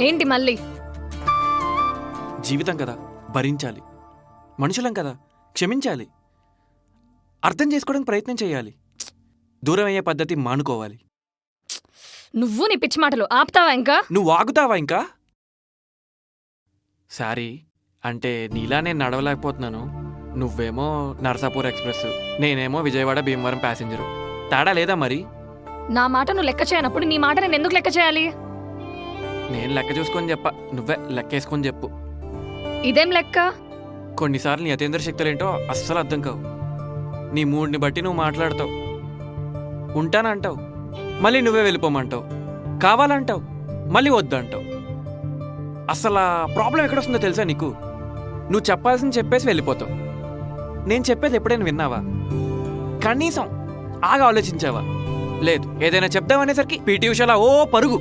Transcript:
ఏంటి మళ్ళీ? జీవితం కదా, భరించాలి. మనుషులం కదా, క్షమించాలి. అర్థం చేసుకోవడానికి ప్రయత్నం చేయాలి. దూరం అయ్యే పద్ధతి మానుకోవాలి. నువ్వు నీ పిచ్చి మాటలు ఆపుతావా ఇంకా? నువ్వు ఆగుతావా ఇంకా? సారీ, అంటే నీలా నేను నడవలేకపోతున్నాను. నువ్వేమో నర్సాపూర్ ఎక్స్ప్రెస్, నేనేమో విజయవాడ భీమవరం ప్యాసింజరు. తేడా లేదా మరి? నా మాట నువ్వు లెక్క చేయనప్పుడు నీ మాట నేను ఎందుకు లెక్క చేయాలి? నేను లెక్క చూసుకొని చెప్పా, నువ్వే లెక్కేసుకొని చెప్పు. ఇదేం లెక్క? కొన్నిసార్లు నీ అతీంద్ర శక్తులేంటో అస్సలు అర్థం కావు. నీ మూడ్ని బట్టి నువ్వు మాట్లాడతావు. ఉంటానంటావు, మళ్ళీ నువ్వే వెళ్ళిపోమంటావు. కావాలంటావు, మళ్ళీ వద్దంటావు. అసలు ప్రాబ్లం ఎక్కడొస్తుందో తెలుసా నీకు? నువ్వు చెప్పాల్సింది చెప్పేసి వెళ్ళిపోతావు. నేను చెప్పేది ఎప్పుడైనా విన్నావా? కనీసం ఆగా ఆలోచించావా? లేదు. ఏదైనా చెప్దామనేసరికి పీటీ ఉషాలా ఓ పరుగు.